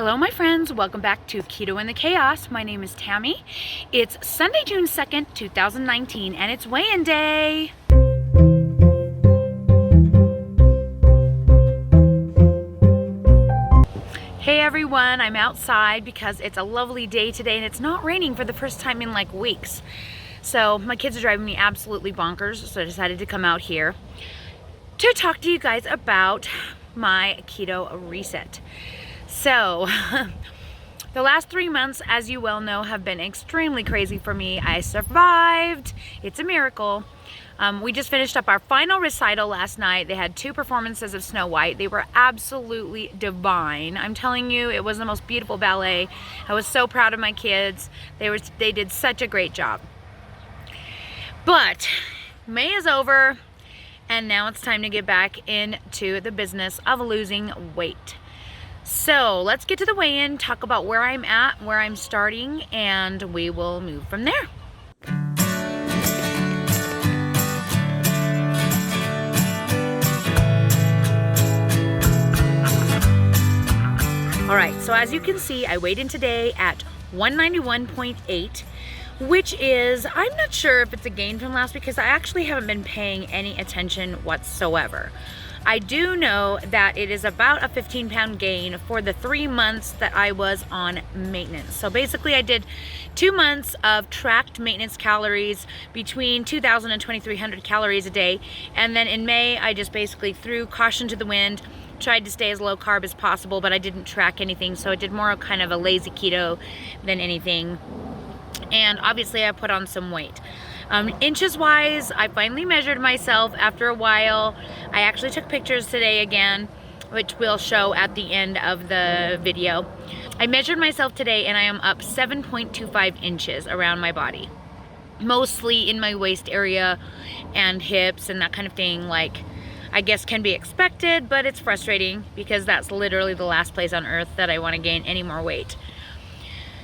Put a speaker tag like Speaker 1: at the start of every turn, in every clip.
Speaker 1: Hello my friends, welcome back to Keto and the Chaos. My name is Tammy. It's Sunday, June 2nd, 2019, and it's weigh-in day. Hey everyone, I'm outside because it's a lovely day today and it's not raining for the first time in like weeks. So my kids are driving me absolutely bonkers, so I decided to come out here to talk to you guys about my keto reset. So, the last 3 months, as you well know, have been extremely crazy for me. I survived. It's a miracle. We just finished up our final recital last night. They had 2 performances of Snow White. They were absolutely divine. I'm telling you, it was the most beautiful ballet. I was so proud of my kids. They did such a great job. But May is over, and now it's time to get back into the business of losing weight. So let's get to the weigh-in, talk about where I'm at, where I'm starting, and we will move from there. All right, so as you can see, I weighed in today at 191.8, which is, I'm not sure if it's a gain from last week because I actually haven't been paying any attention whatsoever. I do know that it is about a 15-pound gain for the 3 months that I was on maintenance. So basically I did 2 months of tracked maintenance calories between 2,000 and 2,300 calories a day. And then in May, I just basically threw caution to the wind, tried to stay as low carb as possible, but I didn't track anything. So I did more of kind of a lazy keto than anything. And obviously I put on some weight. Inches wise, I finally measured myself after a while. I actually took pictures today again, which we'll show at the end of the video. I measured myself today and I am up 7.25 inches around my body. Mostly in my waist area and hips and that kind of thing, like I guess can be expected, but it's frustrating because that's literally the last place on earth that I want to gain any more weight.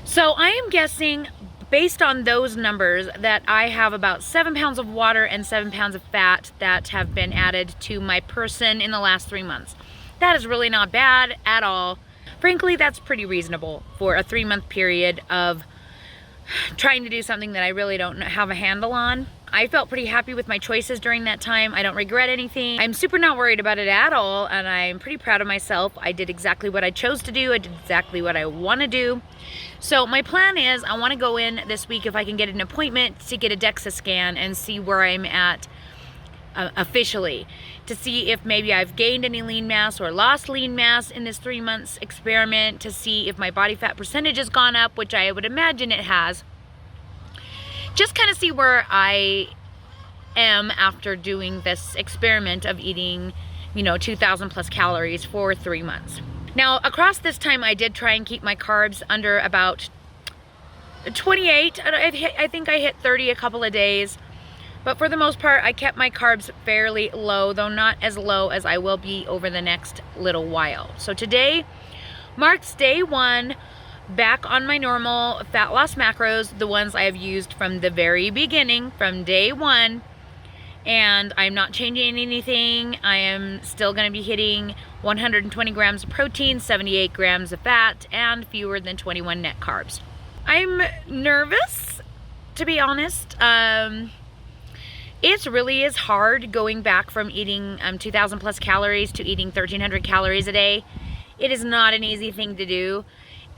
Speaker 1: So I am guessing, based on those numbers, that I have about 7 pounds of water and 7 pounds of fat that have been added to my person in the last 3 months. That is really not bad at all. Frankly, that's pretty reasonable for a 3-month period of trying to do something that I really don't have a handle on. I felt pretty happy with my choices during that time. I don't regret anything. I'm super not worried about it at all, and I'm pretty proud of myself. I did exactly what I chose to do. I did exactly what I want to do. So my plan is I want to go in this week if I can get an appointment to get a DEXA scan and see where I'm at officially, to see if maybe I've gained any lean mass or lost lean mass in this 3 months experiment, to see if my body fat percentage has gone up, which I would imagine it has. Just kind of see where I am after doing this experiment of eating, 2,000 plus calories for 3 months. Now, across this time, I did try and keep my carbs under about 28. I think I hit 30 a couple of days. But for the most part, I kept my carbs fairly low, though not as low as I will be over the next little while. So today marks day 1. Back on my normal fat loss macros, the ones I have used from the very beginning, from day 1. And I'm not changing anything. I am still going to be hitting 120 grams of protein, 78 grams of fat, and fewer than 21 net carbs. I'm nervous, to be honest. It really is hard going back from eating 2,000 plus calories to eating 1,300 calories a day. It is not an easy thing to do.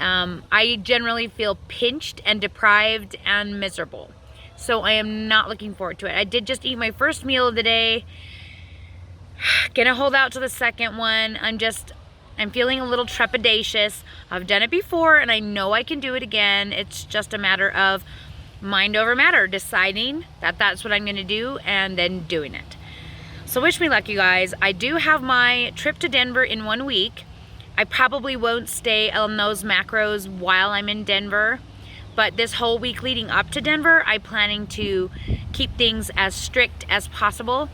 Speaker 1: I generally feel pinched and deprived and miserable. So I am not looking forward to it. I did just eat my first meal of the day. Gonna hold out to the second one. I'm feeling a little trepidatious. I've done it before and I know I can do it again. It's just a matter of mind over matter, deciding that that's what I'm gonna do and then doing it. So wish me luck, you guys. I do have my trip to Denver in 1 week. I probably won't stay on those macros while I'm in Denver, but this whole week leading up to Denver, I'm planning to keep things as strict as possible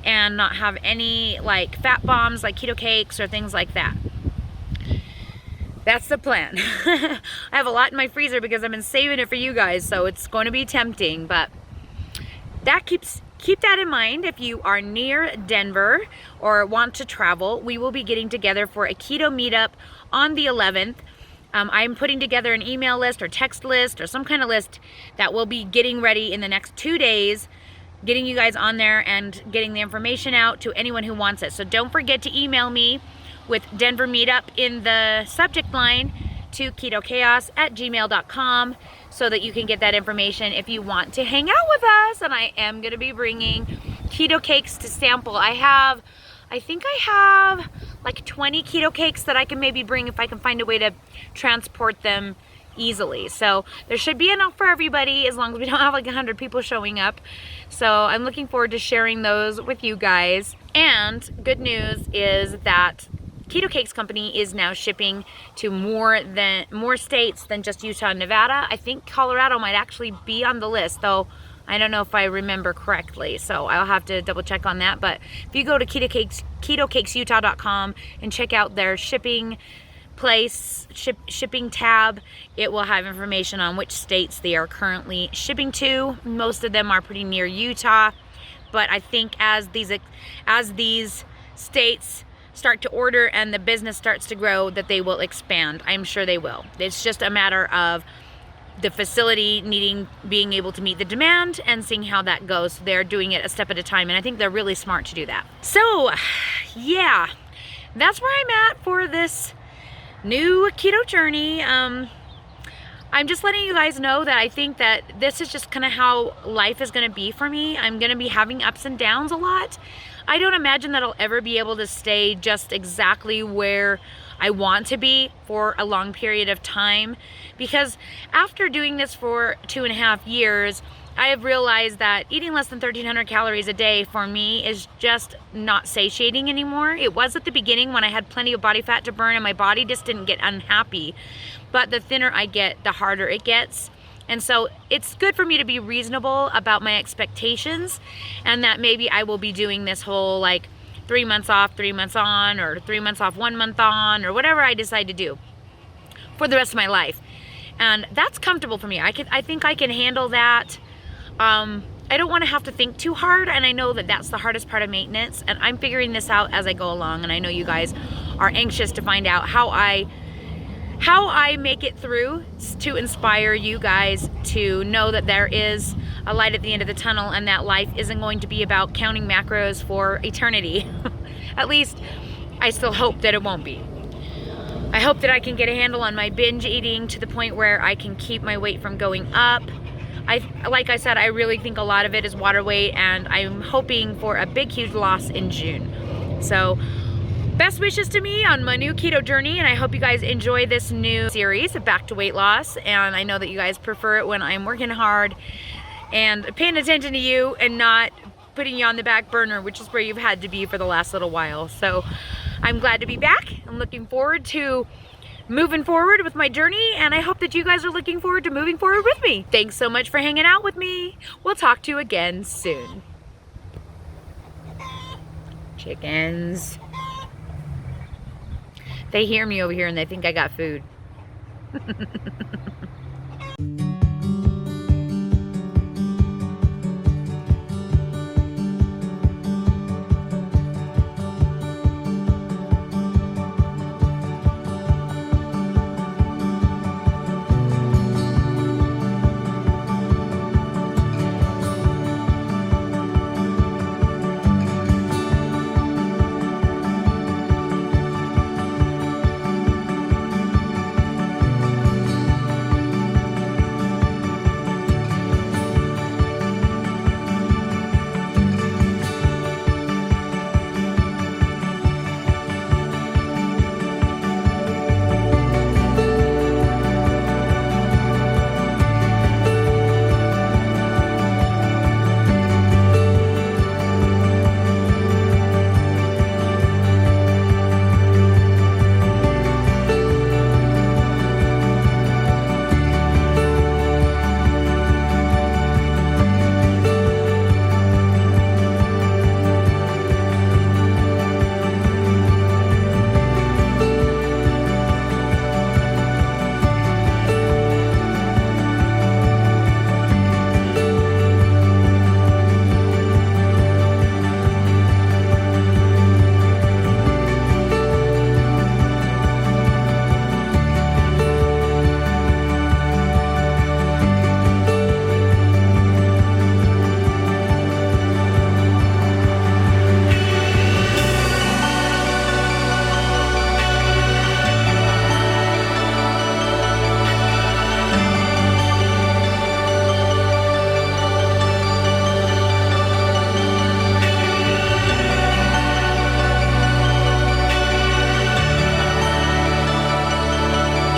Speaker 1: and not have any like fat bombs like keto cakes or things like that. That's the plan. I have a lot in my freezer because I've been saving it for you guys, so it's going to be tempting, but that keep that in mind. If you are near Denver or want to travel, we will be getting together for a keto meetup on the 11th. I'm putting together an email list or text list or some kind of list that will be getting ready in the next 2 days, getting you guys on there and getting the information out to anyone who wants it. So don't forget to email me with Denver Meetup in the subject line to ketochaos@gmail.com so that you can get that information if you want to hang out with us. And I am going to be bringing keto cakes to sample. I think I have like 20 keto cakes that I can maybe bring if I can find a way to transport them easily. So there should be enough for everybody as long as we don't have like 100 people showing up. So I'm looking forward to sharing those with you guys. And good news is that Keto Cakes Company is now shipping to more states than just Utah and Nevada. I think Colorado might actually be on the list, though I don't know if I remember correctly, so I'll have to double check on that. But if you go to ketocakesutah.com and check out their shipping tab, it will have information on which states they are currently shipping to. Most of them are pretty near Utah, but I think as these states start to order and the business starts to grow, that they will expand. I'm sure they will. It's just a matter of the facility being able to meet the demand and seeing how that goes. They're doing it a step at a time, and I think they're really smart to do that. So yeah, that's where I'm at for this new keto journey. I'm just letting you guys know that I think that this is just kind of how life is going to be for me. I'm going to be having ups and downs a lot. I don't imagine that I'll ever be able to stay just exactly where I want to be for a long period of time, because after doing this for 2.5 years, I have realized that eating less than 1,300 calories a day for me is just not satiating anymore. It was at the beginning when I had plenty of body fat to burn and my body just didn't get unhappy. But the thinner I get, the harder it gets. And so it's good for me to be reasonable about my expectations, and that maybe I will be doing this whole like 3 months off, 3 months on, or 3 months off, 1 month on, or whatever I decide to do for the rest of my life. And that's comfortable for me. I think I can handle that. I don't want to have to think too hard, and I know that that's the hardest part of maintenance, and I'm figuring this out as I go along, and I know you guys are anxious to find out how I make it through, to inspire you guys to know that there is a light at the end of the tunnel, and that life isn't going to be about counting macros for eternity. At least I still hope that it won't be. I hope that I can get a handle on my binge eating to the point where I can keep my weight from going up. Like I said, I really think a lot of it is water weight, and I'm hoping for a big, huge loss in June. So best wishes to me on my new keto journey, and I hope you guys enjoy this new series of Back to Weight Loss. And I know that you guys prefer it when I'm working hard and paying attention to you and not putting you on the back burner, which is where you've had to be for the last little while. So I'm glad to be back. I'm looking forward to moving forward with my journey, and I hope that you guys are looking forward to moving forward with me. Thanks so much for hanging out with me. We'll talk to you again soon. Chickens. They hear me over here and they think I got food.